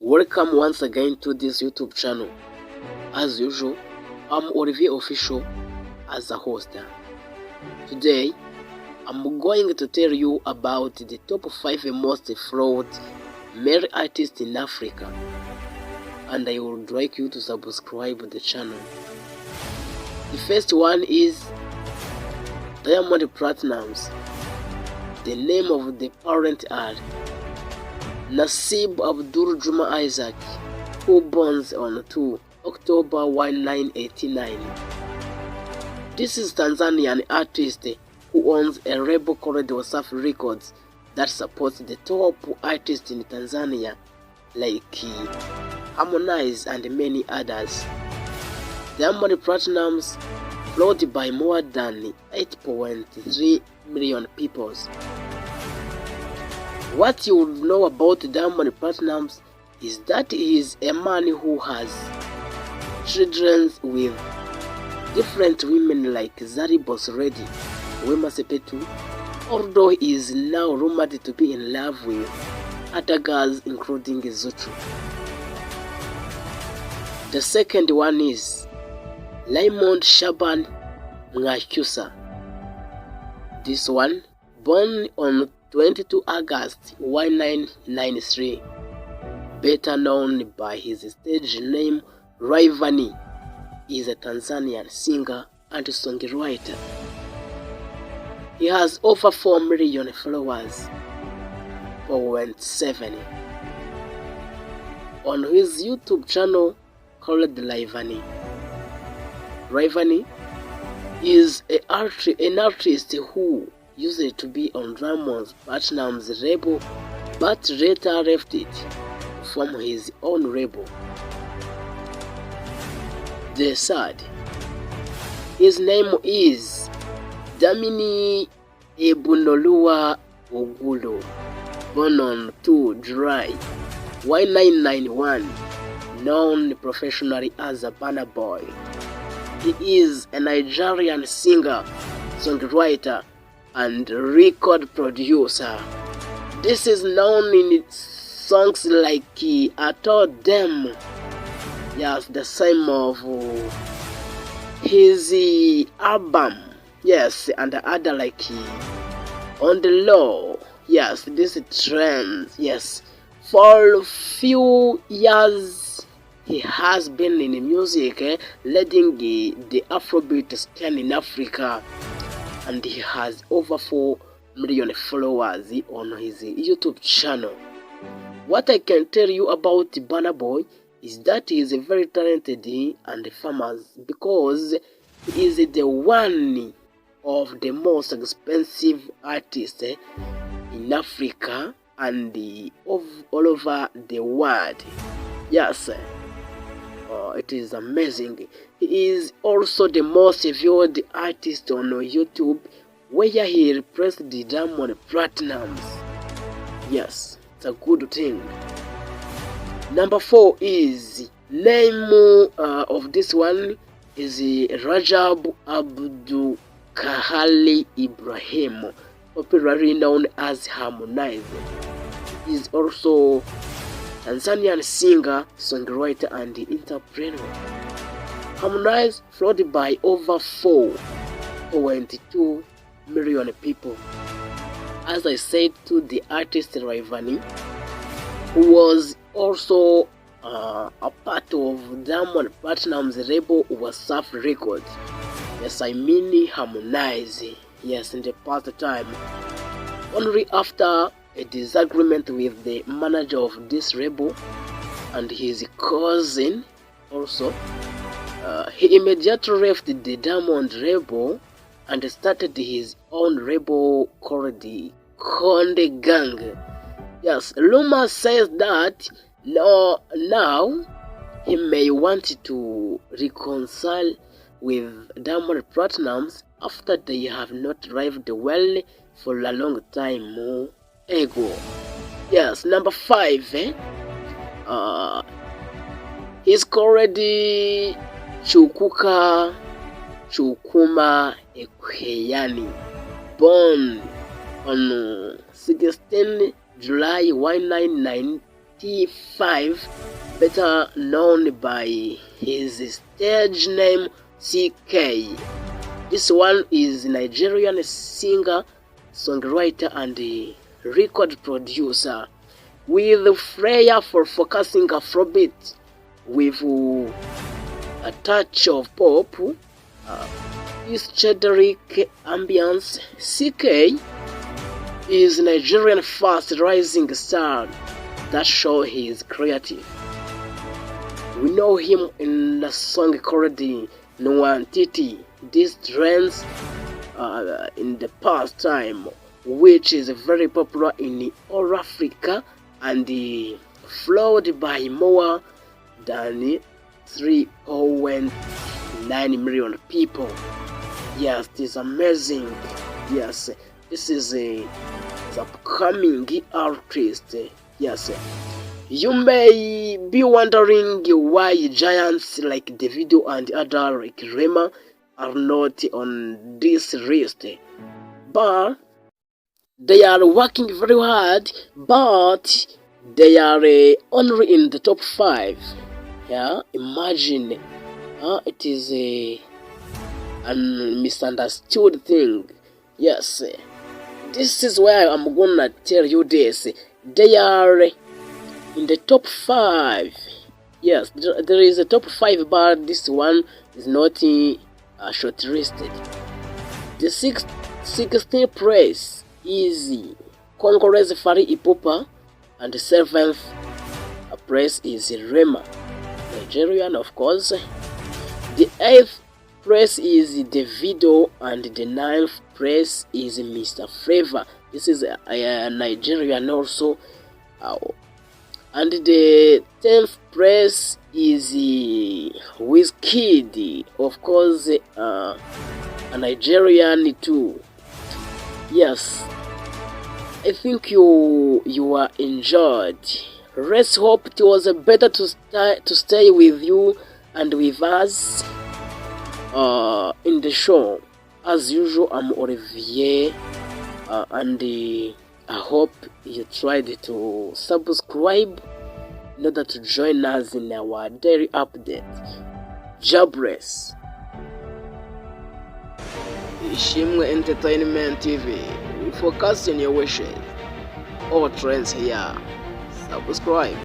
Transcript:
Welcome once again to this YouTube channel. As usual, I'm Øffî Official as a host. Today, I'm going to tell you about the top 5 most fraud male artists in Africa, and I would like you to subscribe the channel. The first one is Diamond Platnumz. The name of the parent are Nasib Abdul Juma Isaac, who born on 2 October 1989. This is Tanzanian artist who owns a label called Wasafi Records that supports the top artists in Tanzania like Harmonize and many others. Diamond Platnumz followed by more than 8.3 million people. What you would know about Diamond Platnumz is that he is a man who has children with different women like Zari Bosredi, Wema Sepetu, although he is now rumored to be in love with other girls including Zacu. The second one is Raymond Shaban Mwakyusa. This one, born on 22 August 1993, better known by his stage name Rayvanny, is a Tanzanian singer and songwriter. He has over 4 million followers, 4.7, on his YouTube channel called Rayvanny. Rayvanny is an artist who used to be on Diamond Platnumz's label, but later left it to form his own label. The third, his name is Damini Ebunoluwa Ogulo, born on 2 July 1991, known professionally as a Burna Boy. He is a Nigerian singer, songwriter, and record producer. This is known in songs like I Told Them, yes, the same of his album, yes, and the other like On the Law, yes, this trend, yes. For a few years he has been in music, leading the Afrobeat scene in Africa, and he has over 4 million followers on his YouTube channel. What I can tell you about Burna Boy is that he is very talented and famous because he is the one of the most expensive artists in Africa and all over the world. Yes, it is amazing. He is also the most viewed artist on YouTube, where he replaced the Diamond Platnumz. Yes, it's a good thing. Number 4 is name of this one is Rajab Abdul Kahali Ibrahim, popularly known as Harmonize. He is also Tanzanian singer, songwriter, and entrepreneur. Harmonize followed by over 4.2 million people. As I said, to the artist Rayvanny, who was also a part of Diamond Platnumz's label Wasafi Records. Yes, I mean Harmonize. Yes, in the past time. Only after a disagreement with the manager of this label and his cousin also, he immediately left the Diamond label and started his own label called the Konde Gang. Yes, rumor says that now he may want to reconcile with Diamond Platnumz after they have not lived well for a long time ago. Yes, number 5, he's called Chukuma Ekweyani, born on 16 July 1990 T5, better known by his stage name CK. This one is Nigerian singer, songwriter, and record producer, with flair for focusing Afrobeat with a touch of pop, psychedelic ambience. CK is Nigerian fast rising star that show he is creative. We know him in a song called Nwantiti. This trends in the past time, which is very popular in all Africa and followed by more than 3.9 million people. Yes, this is amazing. Yes, this is a upcoming artist. Yes, you may be wondering why giants like Davido and other like Rema are not on this list, but they are working very hard, but they are only in the top 5. Yeah, imagine it is a misunderstood thing. Yes, this is why I'm gonna tell you this. They are in the top 5. Yes, there is a top 5, but this one is not shortlisted. The 16th place is Congolese Fari Ipupa, and the 7th place is Rema, Nigerian, of course. The 8th place is Davido, and the 9th place is Mr. Flavor. This is a Nigerian also. And the 10th place is Wizkid, of course, a Nigerian too. Yes, I think you are enjoyed. Let's hope it was better to stay with you and with us in the show. As usual, I'm Olivier, and I hope you tried to subscribe in order to join us in our daily update. Jobless. Ishimwe Entertainment TV. We focus on your wishes. All trends here. Subscribe.